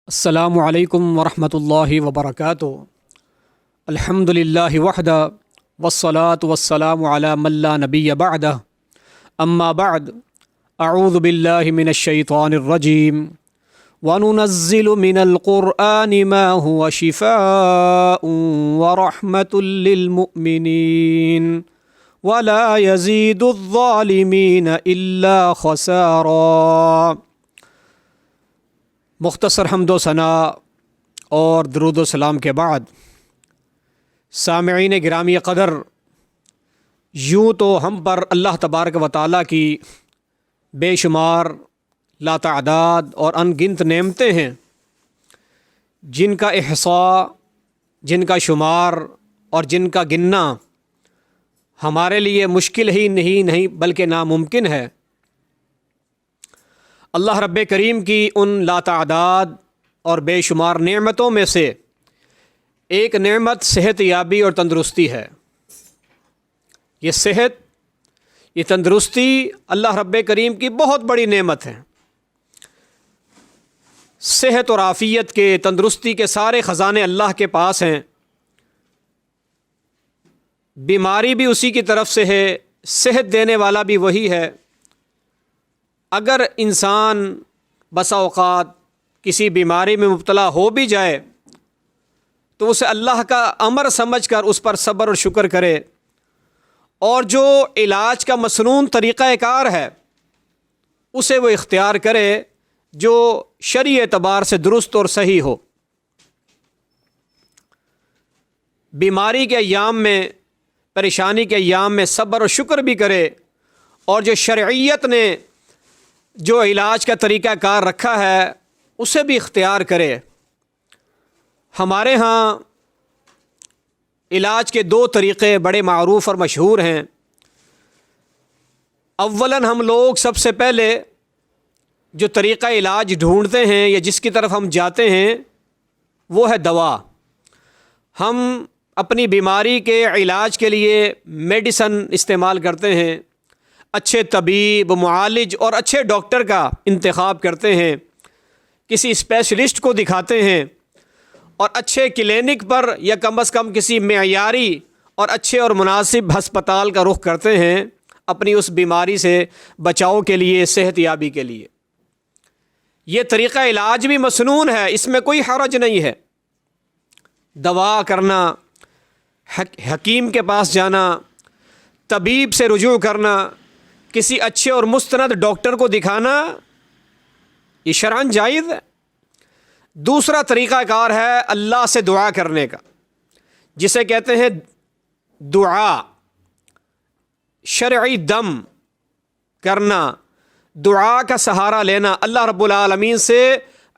السلام علیکم ورحمۃ اللہ وبرکاتہ۔ الحمد للہ وحدہ والصلاة والسلام علی من لا نبی بعدہ، اما بعد، اعوذ باللہ من الشیطان الرجیم، وننزل من القرآن ما هو شفاء ورحمة للمؤمنین ولا يزيد الظالمین الا خسارا۔ مختصر حمد و ثناء اور درود و سلام کے بعد، سامعین گرامی قدر، یوں تو ہم پر اللہ تبارک و تعالیٰ کی بے شمار لاتعداد اور ان گنت نعمتیں ہیں، جن کا احصاء، جن کا شمار اور جن کا گننا ہمارے لیے مشکل ہی نہیں بلکہ ناممکن ہے۔ اللہ رب کریم کی ان لاتعداد اور بے شمار نعمتوں میں سے ایک نعمت صحت یابی اور تندرستی ہے۔ یہ صحت، یہ تندرستی اللہ رب کریم کی بہت بڑی نعمت ہے۔ صحت اور عافیت کے، تندرستی کے سارے خزانے اللہ کے پاس ہیں۔ بیماری بھی اسی کی طرف سے ہے، صحت دینے والا بھی وہی ہے۔ اگر انسان بسا اوقات کسی بیماری میں مبتلا ہو بھی جائے تو اسے اللہ کا امر سمجھ کر اس پر صبر اور شکر کرے، اور جو علاج کا مسنون طریقہ کار ہے اسے وہ اختیار کرے جو شرعی اعتبار سے درست اور صحیح ہو۔ بیماری کے ایام میں، پریشانی کے ایام میں صبر اور شکر بھی کرے، اور جو شرعیت نے جو علاج کا طریقہ کار رکھا ہے اسے بھی اختیار کرے۔ ہمارے ہاں علاج کے دو طریقے بڑے معروف اور مشہور ہیں۔ اولاً ہم لوگ سب سے پہلے جو طریقہ علاج ڈھونڈتے ہیں یا جس کی طرف ہم جاتے ہیں وہ ہے دوا۔ ہم اپنی بیماری کے علاج کے لیے میڈیسن استعمال کرتے ہیں، اچھے طبیب، معالج اور اچھے ڈاکٹر کا انتخاب کرتے ہیں، کسی اسپیشلسٹ کو دکھاتے ہیں، اور اچھے کلینک پر یا کم از کم کسی معیاری اور اچھے اور مناسب ہسپتال کا رخ کرتے ہیں اپنی اس بیماری سے بچاؤ کے لیے، صحت یابی کے لیے۔ یہ طریقہ علاج بھی مسنون ہے، اس میں کوئی حرج نہیں ہے۔ دوا کرنا، حکیم کے پاس جانا، طبیب سے رجوع کرنا، کسی اچھے اور مستند ڈاکٹر کو دکھانا، یہ شرعاً جائز ہے۔ دوسرا طریقہ کار ہے اللہ سے دعا کرنے کا، جسے کہتے ہیں دعا، شرعی دم کرنا، دعا کا سہارا لینا، اللہ رب العالمین سے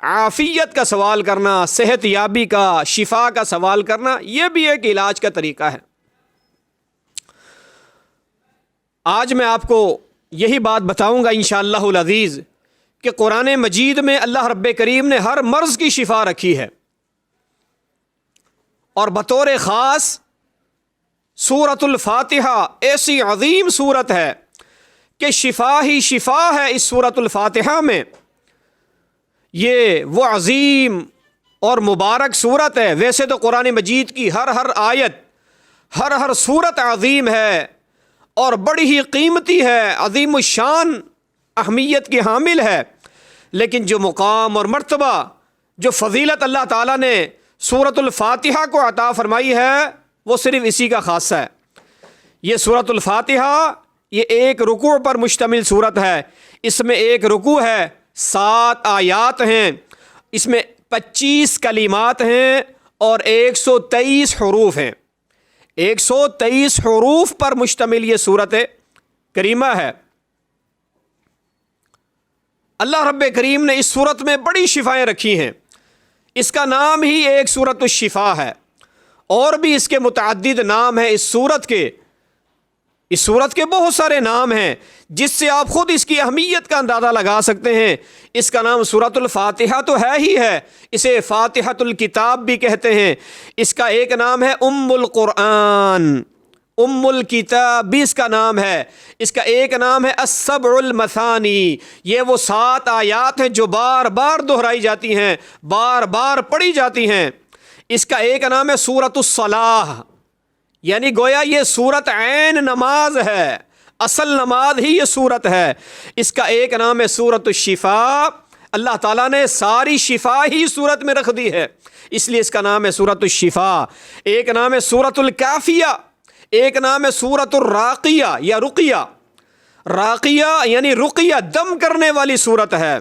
عافیت کا سوال کرنا، صحت یابی کا، شفا کا سوال کرنا، یہ بھی ایک علاج کا طریقہ ہے۔ آج میں آپ کو یہی بات بتاؤں گا انشاءاللہ العزیز کہ قرآن مجید میں اللہ رب کریم نے ہر مرض کی شفا رکھی ہے، اور بطور خاص سورۃ الفاتحہ ایسی عظیم سورت ہے کہ شفا ہی شفا ہے اس سورۃ الفاتحہ میں۔ یہ وہ عظیم اور مبارک سورت ہے۔ ویسے تو قرآن مجید کی ہر آیت، ہر سورت عظیم ہے اور بڑی ہی قیمتی ہے، عظیم الشان اہمیت کی حامل ہے، لیکن جو مقام اور مرتبہ، جو فضیلت اللہ تعالیٰ نے سورۃ الفاتحہ کو عطا فرمائی ہے وہ صرف اسی کا خاصہ ہے۔ یہ سورۃ الفاتحہ یہ ایک رکوع پر مشتمل سورت ہے۔ اس میں ایک رکوع ہے، 7 آیات ہیں، اس میں 25 کلمات ہیں اور 123 حروف ہیں۔ 123 حروف پر مشتمل یہ سورت کریمہ ہے۔ اللہ رب کریم نے اس سورت میں بڑی شفائیں رکھی ہیں۔ اس کا نام ہی ایک سورۃ الشفا ہے، اور بھی اس کے متعدد نام ہیں۔ اس سورت کے بہت سارے نام ہیں جس سے آپ خود اس کی اہمیت کا اندازہ لگا سکتے ہیں۔ اس کا نام سورۃ الفاتحہ تو ہے ہی ہے، اسے فاتحۃ الکتاب بھی کہتے ہیں۔ اس کا ایک نام ہے ام القرآن۔ الکتاب بھی اس کا نام ہے. اس کا ایک نام ہے السبع المثانی. یہ وہ 7 آیات ہیں جو بار بار دہرائی جاتی ہیں، بار بار پڑھی جاتی ہیں. اس کا ایک نام ہے سورۃ الصلاح، یعنی گویا یہ سورت عین نماز ہے، اصل نماز ہی یہ سورت ہے. اس کا ایک نام ہے سورۃ الشفاء. اللہ تعالیٰ نے ساری شفا ہی سورت میں رکھ دی ہے، اس لیے اس کا نام ہے سورۃ الشفاء. ایک نام ہے سورۃ الکافیہ، ایک نام ہے سورۃ الراقیہ یا رقیہ. راقیہ یعنی رقیہ، دم کرنے والی سورت ہے.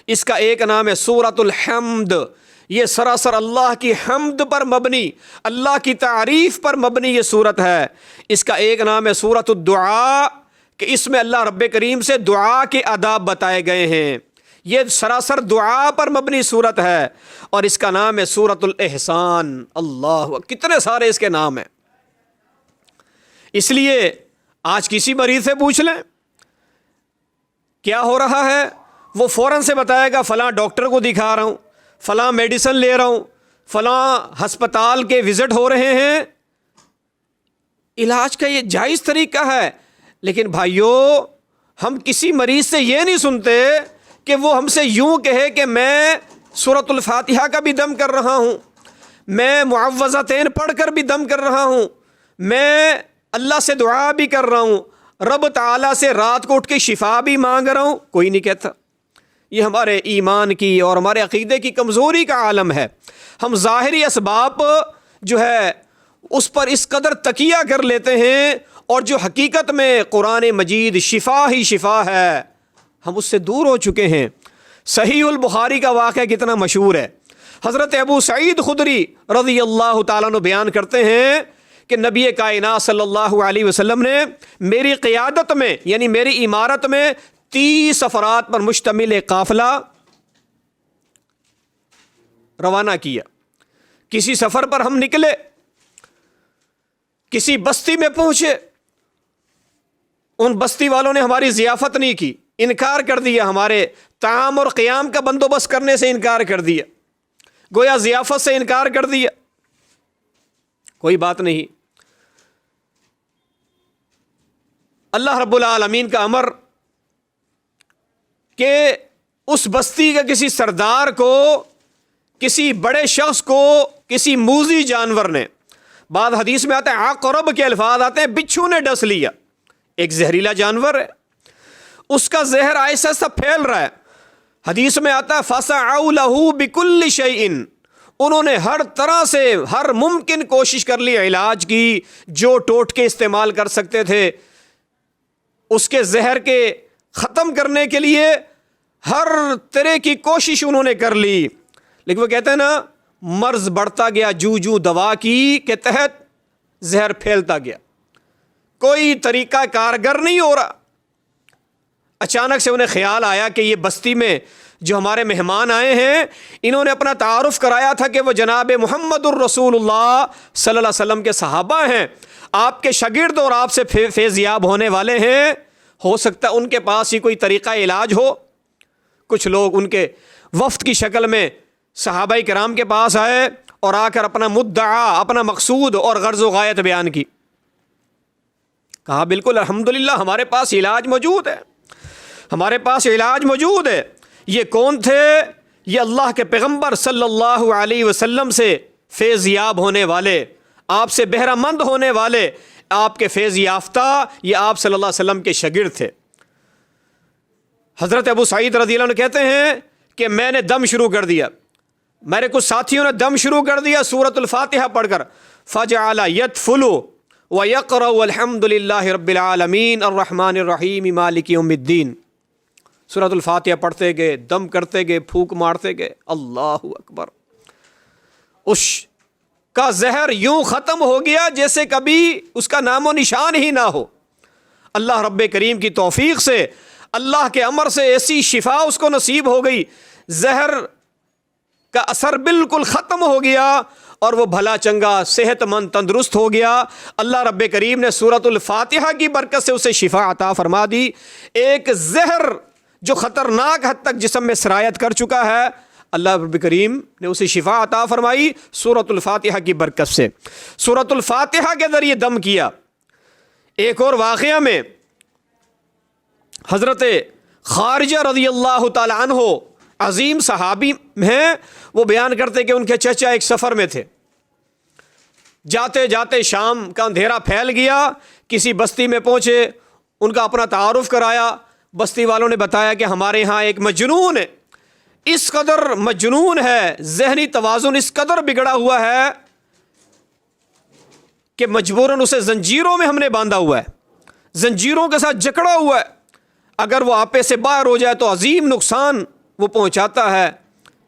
اس کا ایک نام ہے سورۃ الحمد. یہ سراسر اللہ کی حمد پر مبنی، اللہ کی تعریف پر مبنی یہ سورت ہے. اس کا ایک نام ہے سورۃ الدعاء کہ اس میں اللہ رب کریم سے دعا کے آداب بتائے گئے ہیں. یہ سراسر دعا پر مبنی صورت ہے. اور اس کا نام ہے سورۃ الاحسان. اللہ، کتنے سارے اس کے نام ہیں. اس لیے آج کسی مریض سے پوچھ لیں کیا ہو رہا ہے، وہ فوراً سے بتائے گا فلاں ڈاکٹر کو دکھا رہا ہوں، فلاں میڈیسن لے رہا ہوں، فلاں ہسپتال کے وزٹ ہو رہے ہیں. علاج کا یہ جائز طریقہ ہے، لیکن بھائیو ہم کسی مریض سے یہ نہیں سنتے کہ وہ ہم سے یوں کہے کہ میں سورۃ الفاتحہ کا بھی دم کر رہا ہوں، میں معوذتین پڑھ کر بھی دم کر رہا ہوں، میں اللہ سے دعا بھی کر رہا ہوں، رب تعالیٰ سے رات کو اٹھ کے شفا بھی مانگ رہا ہوں. کوئی نہیں کہتا. یہ ہمارے ایمان کی اور ہمارے عقیدے کی کمزوری کا عالم ہے. ہم ظاہری اسباب جو ہے اس پر اس قدر تکیہ کر لیتے ہیں، اور جو حقیقت میں قرآن مجید شفا ہی شفا ہے، ہم اس سے دور ہو چکے ہیں. صحیح البخاری کا واقعہ کتنا مشہور ہے. حضرت ابو سعید خدری رضی اللہ تعالیٰ عنہ بیان کرتے ہیں کہ نبی کائنات صلی اللہ علیہ وسلم نے میری قیادت میں یعنی میری امارت میں 30 افراد پر مشتمل ایک قافلہ روانہ کیا. کسی سفر پر ہم نکلے، کسی بستی میں پہنچے، ان بستی والوں نے ہماری ضیافت نہیں کی، انکار کر دیا، ہمارے طعام اور قیام کا بندوبست کرنے سے انکار کر دیا، گویا ضیافت سے انکار کر دیا. کوئی بات نہیں. اللہ رب العالمین کا امر کہ اس بستی کا کسی سردار کو، کسی بڑے شخص کو، کسی موذی جانور نے، بعض حدیث میں آتا ہے عقرب کے الفاظ آتے ہیں، بچھو نے ڈس لیا. ایک زہریلا جانور ہے، اس کا زہر آہستہ آہستہ پھیل رہا ہے. حدیث میں آتا ہے فَسَعَوْا لَهُ بِكُلِّ شَيْءٍ. انہوں نے ہر طرح سے ہر ممکن کوشش کر لی، علاج کی، جو ٹوٹکے استعمال کر سکتے تھے اس کے زہر کے ختم کرنے کے لیے ہر طرح کی کوشش انہوں نے کر لی. لیکن وہ کہتے ہیں نا، مرض بڑھتا گیا جو دوا کی کے تحت زہر پھیلتا گیا، کوئی طریقہ کارگر نہیں ہو رہا. اچانک سے انہیں خیال آیا کہ یہ بستی میں جو ہمارے مہمان آئے ہیں، انہوں نے اپنا تعارف کرایا تھا کہ وہ جناب محمد الرسول اللہ صلی اللہ علیہ وسلم کے صحابہ ہیں، آپ کے شاگرد اور آپ سے فیض یاب ہونے والے ہیں. ہو سکتا ہے ان کے پاس ہی کوئی طریقہ علاج ہو. کچھ لوگ ان کے وفد کی شکل میں صحابہ کرام کے پاس آئے اور آ کر اپنا مدعا، اپنا مقصود اور غرض و غایت بیان کی. کہا بالکل الحمدللہ ہمارے پاس علاج موجود ہے، ہمارے پاس علاج موجود ہے. یہ کون تھے؟ یہ اللہ کے پیغمبر صلی اللہ علیہ وسلم سے فیض یاب ہونے والے، آپ سے بہرہ مند ہونے والے، آپ کے فیض یافتہ، یہ آپ صلی اللہ علیہ وسلم کے شاگرد تھے. حضرت ابو سعید رضی اللہ عنہ کہتے ہیں کہ میں نے دم شروع کر دیا، میرے کچھ ساتھیوں نے دم شروع کر دیا سورۃ الفاتحہ پڑھ کر. فجعل یتفل ویقرأ الحمد للہ رب العالمین الرحمن الرحیم مالک یوم الدین. سورۃ الفاتحہ پڑھتے گئے، دم کرتے گئے، پھونک مارتے گئے. اللہ اکبر. اس کا زہر یوں ختم ہو گیا جیسے کبھی اس کا نام و نشان ہی نہ ہو. اللہ رب کریم کی توفیق سے، اللہ کے امر سے ایسی شفا اس کو نصیب ہو گئی، زہر کا اثر بالکل ختم ہو گیا اور وہ بھلا چنگا، صحت مند، تندرست ہو گیا. اللہ رب کریم نے سورۃ الفاتحہ کی برکت سے اسے شفا عطا فرما دی. ایک زہر جو خطرناک حد تک جسم میں سرایت کر چکا ہے، اللہ رب کریم نے اسے شفا عطا فرمائی سورۃ الفاتحہ کی برکت سے. سورۃ الفاتحہ کے ذریعے دم کیا. ایک اور واقعہ میں حضرت خارجہ رضی اللہ تعالی عنہ عظیم صحابی ہیں، وہ بیان کرتے کہ ان کے چچا ایک سفر میں تھے، جاتے جاتے شام کا اندھیرا پھیل گیا، کسی بستی میں پہنچے، ان کا اپنا تعارف کرایا، بستی والوں نے بتایا کہ ہمارے ہاں ایک مجنون ہے، اس قدر مجنون ہے، ذہنی توازن اس قدر بگڑا ہوا ہے کہ مجبوراً اسے زنجیروں میں ہم نے باندھا ہوا ہے، زنجیروں کے ساتھ جکڑا ہوا ہے، اگر وہ آپے سے باہر ہو جائے تو عظیم نقصان وہ پہنچاتا ہے،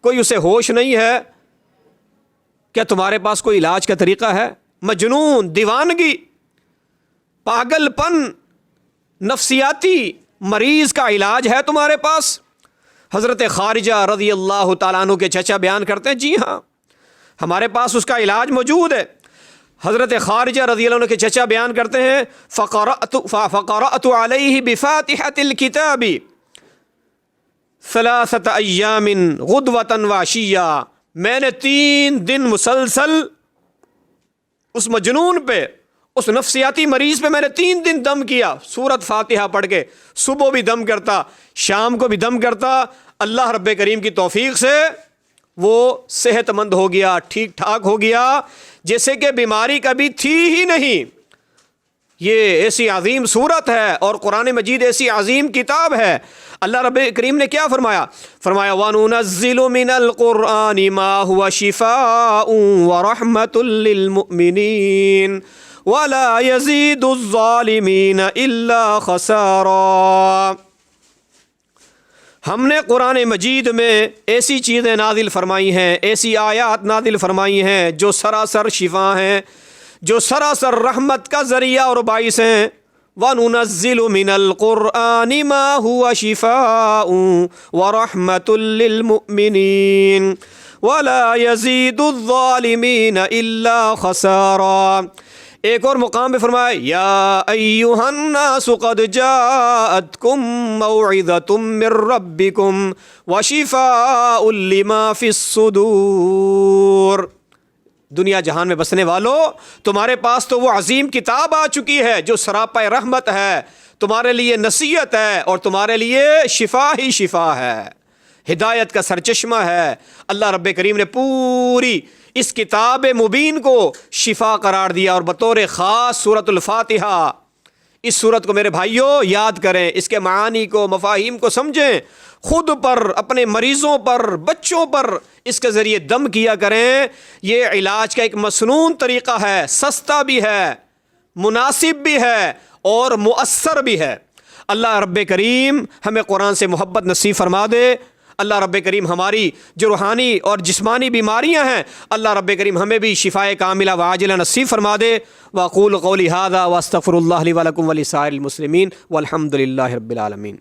کوئی اسے ہوش نہیں ہے، کیا تمہارے پاس کوئی علاج کا طریقہ ہے؟ مجنون، دیوانگی، پاگل پن، نفسیاتی مریض کا علاج ہے تمہارے پاس؟ حضرت خارجہ رضی اللہ تعالیٰ عنہ کے چچا بیان کرتے ہیں جی ہاں ہمارے پاس اس کا علاج موجود ہے۔ حضرت خارجہ رضی اللہ عنہ کے چچا بیان کرتے ہیں فقرأت علیہ بفاتحۃ الکتاب 3 ایام غدوۃ وعشیہ، میں نے 3 دن مسلسل اس مجنون پہ، اس نفسیاتی مریض پہ میں نے 3 دن دم کیا، سورۃ فاتحہ پڑھ کے، صبح بھی دم کرتا، شام کو بھی دم کرتا، اللہ رب کریم کی توفیق سے وہ صحت مند ہو گیا، ٹھیک ٹھاک ہو گیا، جیسے کہ بیماری کبھی تھی ہی نہیں۔ یہ ایسی عظیم صورت ہے اور قرآن مجید ایسی عظیم کتاب ہے۔ اللہ رب کریم نے کیا فرمایا؟ فرمایا وَنُنَزِّلُ مِنَ الْقُرْآنِ مَا هُوَ شِفَاءٌ وَرَحْمَةٌ لِّلْمُؤْمِنِينَ وَلَا يَزِيدُ الظَّالِمِينَ إِلَّا خَسَارًا۔ ہم نے قرآن مجید میں ایسی چیزیں نازل فرمائی ہیں، ایسی آیات نازل فرمائی ہیں جو سراسر شفا ہیں، جو سراسر رحمت کا ذریعہ اور باعث ہیں۔ وَنُنَزِّلُ مِنَ الْقُرْآنِ مَا هُوَ شِفَاءٌ وَرَحْمَةٌ لِّلْمُؤْمِنِينَ وَلَا يَزِيدُ الظَّالِمِينَ إِلَّا خَسَارًا۔ ایک اور مقام پہ فرمایا یا ایھا الناس قد جاءتکم موعظۃ من ربکم وشفاء لما فی الصدور۔ دنیا جہان میں بسنے والوں، تمہارے پاس تو وہ عظیم کتاب آ چکی ہے جو سراپا رحمت ہے، تمہارے لیے نصیحت ہے اور تمہارے لیے شفا ہی شفا ہے، ہدایت کا سرچشمہ ہے۔ اللہ رب کریم نے پوری اس کتاب مبین کو شفا قرار دیا، اور بطور خاص سورۃ الفاتحہ، اس سورت کو میرے بھائیوں یاد کریں، اس کے معانی کو، مفاہیم کو سمجھیں، خود پر، اپنے مریضوں پر، بچوں پر اس کے ذریعے دم کیا کریں۔ یہ علاج کا ایک مسنون طریقہ ہے، سستا بھی ہے، مناسب بھی ہے اور مؤثر بھی ہے۔ اللہ رب کریم ہمیں قرآن سے محبت نصیب فرما دے۔ اللہ رب کریم ہماری جو روحانی اور جسمانی بیماریاں ہیں، اللہ رب کریم ہمیں بھی شفائے کاملہ وعاجلہ نصیب فرما دے۔ واقول قولی ھذا واستغفر اللہ لی ولکم ولسائر المسلمین والحمد للہ رب العالمین۔